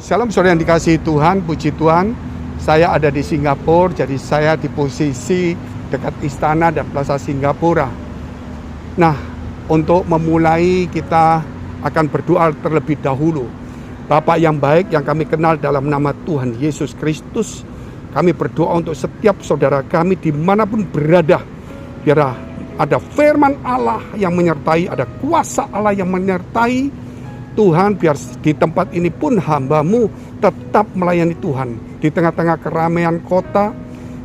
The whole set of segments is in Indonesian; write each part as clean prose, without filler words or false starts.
Shalom saudara yang dikasihi Tuhan, puji Tuhan. Saya ada di Singapura, jadi saya di posisi dekat istana dan Plaza Singapura. Nah, untuk memulai kita akan berdoa terlebih dahulu. Bapa yang baik yang kami kenal dalam nama Tuhan Yesus Kristus, kami berdoa untuk setiap saudara kami dimanapun berada. Biar ada firman Allah yang menyertai, ada kuasa Allah yang menyertai. Tuhan, biar di tempat ini pun hamba-Mu tetap melayani Tuhan. Di tengah-tengah keramaian kota,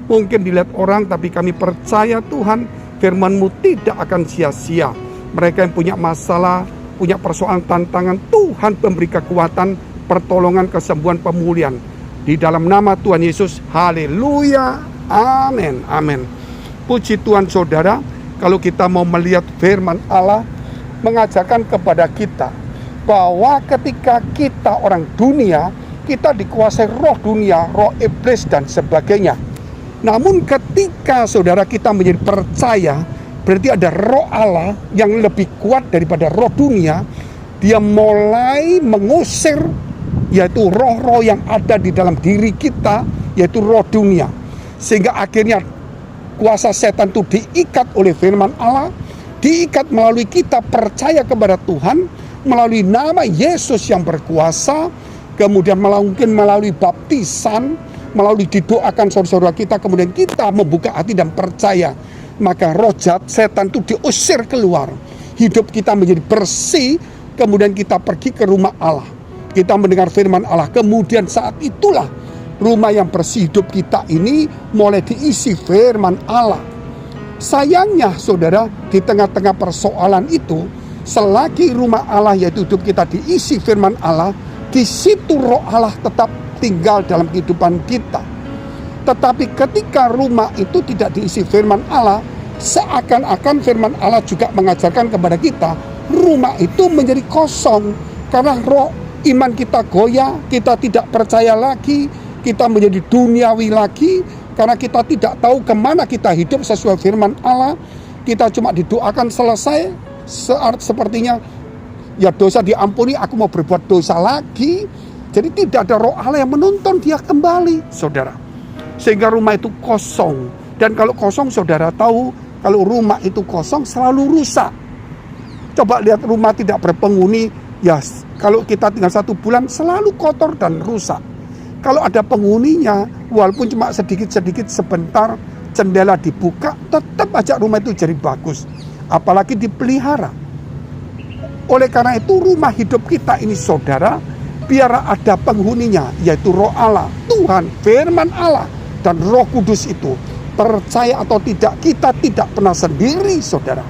mungkin dilihat orang, tapi kami percaya Tuhan, firman-Mu tidak akan sia-sia. Mereka yang punya masalah, punya persoalan tantangan, Tuhan memberi kekuatan, pertolongan, kesembuhan, pemulihan. Di dalam nama Tuhan Yesus, haleluya, amin, amin. Puji Tuhan saudara, kalau kita mau melihat firman Allah, mengajarkan kepada kita, bahwa ketika kita orang dunia, kita dikuasai roh dunia, roh iblis dan sebagainya. Namun ketika saudara kita menjadi percaya, berarti ada roh Allah yang lebih kuat daripada roh dunia. Dia mulai mengusir, yaitu roh-roh yang ada di dalam diri kita, yaitu roh dunia. Sehingga akhirnya kuasa setan itu diikat oleh firman Allah, diikat melalui kita percaya kepada Tuhan, melalui nama Yesus yang berkuasa, kemudian mungkin melalui baptisan, melalui didoakan saudara-saudara kita, kemudian kita membuka hati dan percaya, maka roh jahat setan itu diusir keluar. Hidup kita menjadi bersih, kemudian kita pergi ke rumah Allah. Kita mendengar firman Allah, kemudian saat itulah rumah yang bersih hidup kita ini mulai diisi firman Allah. Sayangnya saudara, di tengah-tengah persoalan itu, selagi rumah Allah yaitu hidup kita diisi firman Allah, di situ roh Allah tetap tinggal dalam kehidupan kita. Tetapi ketika rumah itu tidak diisi firman Allah, seakan-akan firman Allah juga mengajarkan kepada kita, rumah itu menjadi kosong. Karena roh iman kita goyah, kita tidak percaya lagi, kita menjadi duniawi lagi, karena kita tidak tahu kemana kita hidup sesuai firman Allah. Kita cuma didoakan selesai, sepertinya ya dosa diampuni, aku mau berbuat dosa lagi. Jadi tidak ada roh Allah yang menuntun dia kembali, saudara. Sehingga rumah itu kosong. Dan kalau kosong, saudara tahu, kalau rumah itu kosong selalu rusak. Coba lihat rumah tidak berpenghuni, ya kalau kita tinggal 1 bulan selalu kotor dan rusak. Kalau ada penghuninya, walaupun cuma sedikit-sedikit sebentar, jendela dibuka, tetap aja rumah itu jadi bagus. Apalagi dipelihara. Oleh karena itu rumah hidup kita ini saudara, biar ada penghuninya, yaitu roh Allah, Tuhan, firman Allah, dan roh kudus itu. Percaya atau tidak, kita tidak pernah sendiri saudara.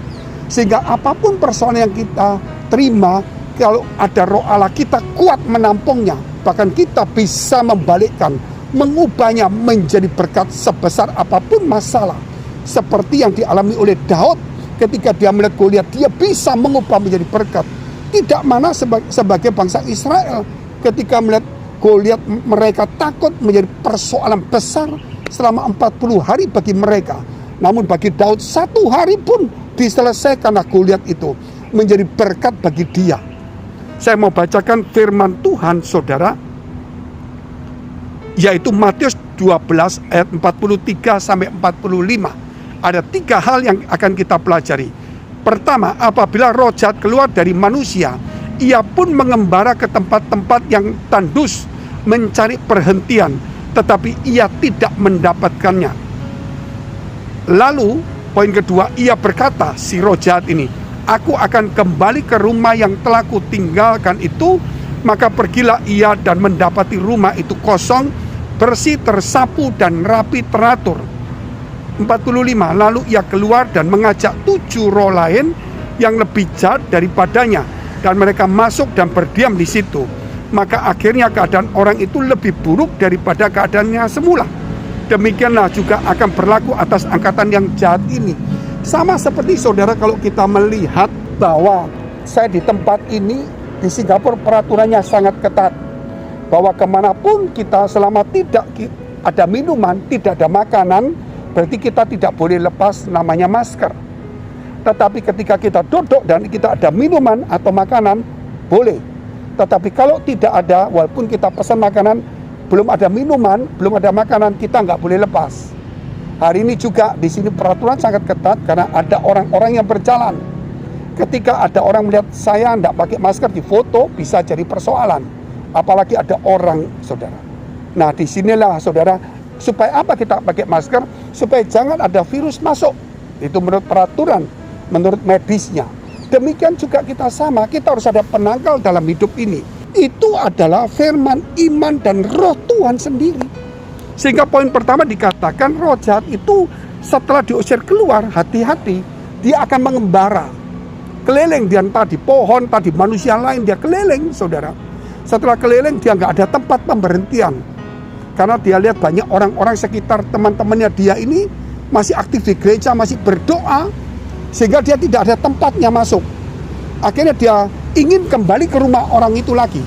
Sehingga apapun persoalan yang kita terima, kalau ada roh Allah, kita kuat menampungnya. Bahkan kita bisa membalikkan, mengubahnya menjadi berkat sebesar apapun masalah. Seperti yang dialami oleh Daud. Ketika dia melihat Goliat, dia bisa mengubah menjadi berkat. Tidak mana sebagai bangsa Israel, ketika melihat Goliat, mereka takut, menjadi persoalan besar selama 40 hari bagi mereka. Namun bagi Daud 1 hari pun diselesaikanlah Goliat itu, menjadi berkat bagi dia. Saya mau bacakan firman Tuhan saudara, yaitu Matius 12 ayat 43 sampai 45. Ada 3 hal yang akan kita pelajari. Pertama, apabila roh jahat keluar dari manusia, ia pun mengembara ke tempat-tempat yang tandus, mencari perhentian, tetapi ia tidak mendapatkannya. Lalu, poin kedua, ia berkata, si roh jahat ini, aku akan kembali ke rumah yang telah kutinggalkan itu. Maka pergilah ia dan mendapati rumah itu kosong, bersih, tersapu, dan rapi teratur. 45, lalu ia keluar dan mengajak 7 roh lain yang lebih jahat daripadanya, dan mereka masuk dan berdiam di situ. Maka akhirnya keadaan orang itu lebih buruk daripada keadaannya semula. Demikianlah juga akan berlaku atas angkatan yang jahat ini. Sama seperti saudara, kalau kita melihat bahwa saya di tempat ini di Singapura peraturannya sangat ketat, bahwa kemanapun kita selama tidak ada minuman, tidak ada makanan, berarti kita tidak boleh lepas namanya masker. Tetapi ketika kita duduk dan kita ada minuman atau makanan, boleh. Tetapi kalau tidak ada, walaupun kita pesan makanan, belum ada minuman, belum ada makanan, kita nggak boleh lepas. Hari ini juga di sini peraturan sangat ketat karena ada orang-orang yang berjalan. Ketika ada orang melihat saya tidak pakai masker di foto, bisa jadi persoalan. Apalagi ada orang, saudara. Nah, disinilah, saudara, supaya apa kita pakai masker? Supaya jangan ada virus masuk. Itu menurut peraturan, menurut medisnya. Demikian juga kita sama, kita harus ada penangkal dalam hidup ini. Itu adalah firman, iman, dan roh Tuhan sendiri. Sehingga poin pertama dikatakan roh jahat itu setelah diusir keluar, hati-hati, dia akan mengembara. Keliling, dia entah di pohon, entah di manusia lain, dia keliling, saudara. Setelah keliling, dia nggak ada tempat pemberhentian. Karena dia lihat banyak orang-orang sekitar teman-temannya dia ini masih aktif di gereja, masih berdoa, sehingga dia tidak ada tempatnya masuk. Akhirnya dia ingin kembali ke rumah orang itu lagi,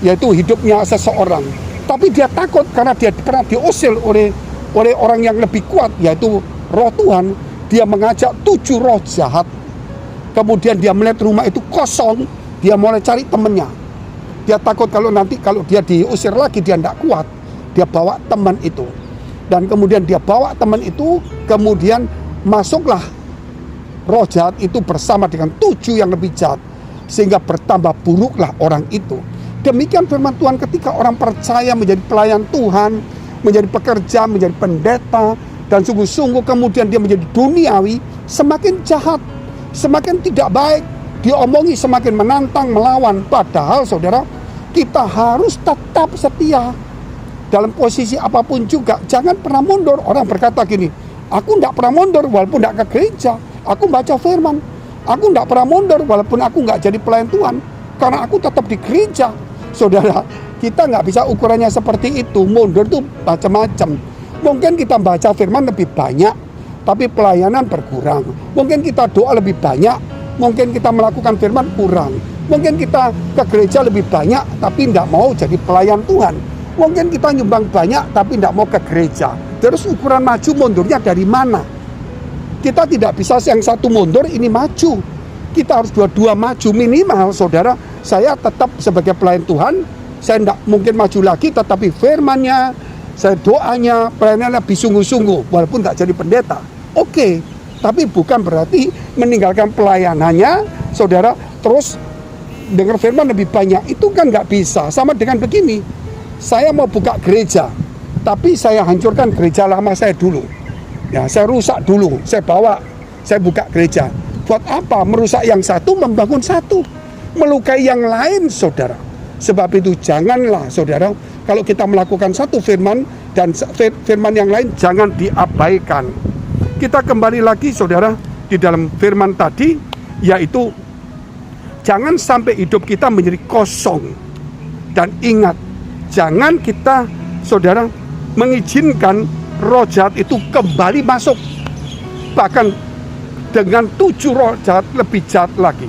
yaitu hidupnya seseorang. Tapi dia takut karena dia pernah diusir oleh orang yang lebih kuat, yaitu roh Tuhan. Dia mengajak 7 roh jahat. Kemudian dia melihat rumah itu kosong, dia mulai cari temannya. Dia takut kalau nanti kalau dia diusir lagi dia tidak kuat. Dia bawa teman itu. Dan kemudian dia bawa teman itu, kemudian masuklah roh jahat itu bersama dengan 7 yang lebih jahat. Sehingga bertambah buruklah orang itu. Demikian firman Tuhan ketika orang percaya menjadi pelayan Tuhan, menjadi pekerja, menjadi pendeta, dan sungguh-sungguh kemudian dia menjadi duniawi, semakin jahat, semakin tidak baik, diomongi semakin menantang, melawan. Padahal saudara, kita harus tetap setia dalam posisi apapun juga. Jangan pernah mundur. Orang berkata gini, aku tidak pernah mundur walaupun tidak ke gereja, aku baca firman. Aku tidak pernah mundur walaupun aku nggak jadi pelayan Tuhan, karena aku tetap di gereja. Saudara, kita nggak bisa ukurannya seperti itu. Mundur itu macam-macam. Mungkin kita baca firman lebih banyak, tapi pelayanan berkurang. Mungkin kita doa lebih banyak, mungkin kita melakukan firman kurang. Mungkin kita ke gereja lebih banyak, tapi tidak mau jadi pelayan Tuhan. Mungkin kita nyumbang banyak, tapi tidak mau ke gereja. Terus ukuran maju mundurnya dari mana? Kita tidak bisa yang satu mundur, ini maju. Kita harus dua-dua maju minimal, saudara. Saya tetap sebagai pelayan Tuhan, saya tidak mungkin maju lagi, tetapi firmannya, saya doanya, pelayanannya lebih sungguh-sungguh, walaupun nggak jadi pendeta. Oke, tapi bukan berarti meninggalkan pelayanannya, saudara, terus dengar firman lebih banyak. Itu kan nggak bisa. Sama dengan begini, saya mau buka gereja, tapi saya hancurkan gereja lama saya dulu. Ya, saya rusak dulu, saya buka gereja. Buat apa? Merusak yang satu, membangun satu. Melukai yang lain, saudara. Sebab itu janganlah, saudara, kalau kita melakukan satu firman dan firman yang lain, jangan diabaikan. Kita kembali lagi, saudara, di dalam firman tadi, yaitu jangan sampai hidup kita menjadi kosong. Dan ingat, jangan kita, saudara, mengizinkan roh jahat itu kembali masuk. Bahkan dengan 7 roh jahat lebih jahat lagi,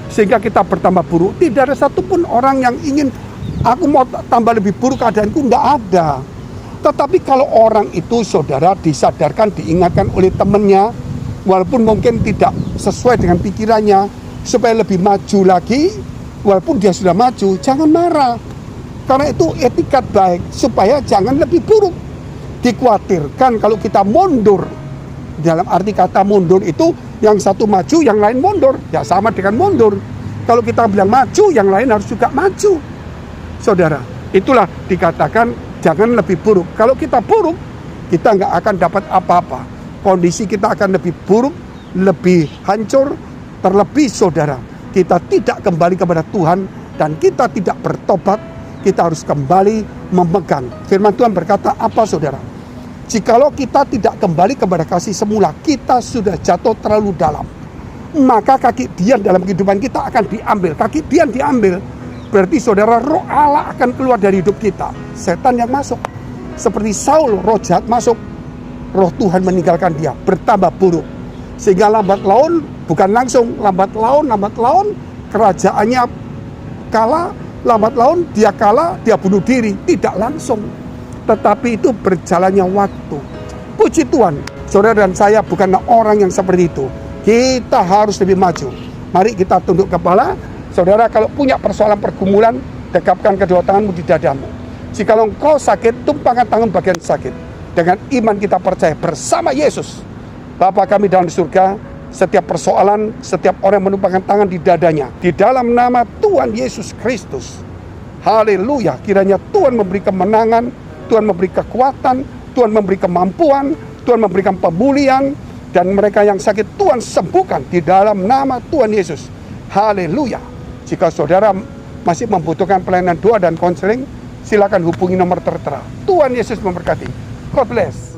sehingga kita bertambah buruk. Tidak ada satupun orang yang ingin aku mau tambah lebih buruk keadaanku, tidak ada. Tetapi kalau orang itu, saudara, disadarkan, diingatkan oleh temannya, walaupun mungkin tidak sesuai dengan pikirannya, supaya lebih maju lagi, walaupun dia sudah maju, jangan marah. Karena itu etikat baik, supaya jangan lebih buruk. Dikhawatirkan kalau kita mundur, dalam arti kata mundur itu yang satu maju, yang lain mundur. Ya sama dengan mundur. Kalau kita bilang maju, yang lain harus juga maju. Saudara, itulah dikatakan jangan lebih buruk. Kalau kita buruk, kita nggak akan dapat apa-apa. Kondisi kita akan lebih buruk, lebih hancur. Terlebih, saudara, kita tidak kembali kepada Tuhan dan kita tidak bertobat. Kita harus kembali memegang. Firman Tuhan berkata apa, saudara? Jikalau kita tidak kembali kepada kasih semula, kita sudah jatuh terlalu dalam. Maka kaki dian dalam kehidupan kita akan diambil. Kaki dian diambil, berarti saudara, roh Allah akan keluar dari hidup kita. Setan yang masuk, seperti Saul, roh jahat masuk, roh Tuhan meninggalkan dia, bertambah buruk. Sehingga lambat laun, bukan langsung, lambat laun, kerajaannya kalah, lambat laun dia kalah, dia bunuh diri. Tidak langsung, tetapi itu berjalannya waktu. Puji Tuhan, saudara dan saya bukanlah orang yang seperti itu. Kita harus lebih maju. Mari kita tunduk kepala, Saudara, kalau punya persoalan pergumulan, dekapkan kedua tanganmu di dadamu. Jika engkau sakit, tumpangkan tangan bagian sakit. Dengan iman kita percaya bersama Yesus, Bapa kami dalam surga, setiap persoalan, setiap orang menumpangkan tangan di dadanya, di dalam nama Tuhan Yesus Kristus. Haleluya, kiranya Tuhan memberi kemenangan, Tuhan memberi kekuatan, Tuhan memberi kemampuan, Tuhan memberikan pemulihan, dan mereka yang sakit Tuhan sembuhkan di dalam nama Tuhan Yesus. Haleluya. Jika saudara masih membutuhkan pelayanan doa dan konseling, silakan hubungi nomor tertera. Tuhan Yesus memberkati. God bless.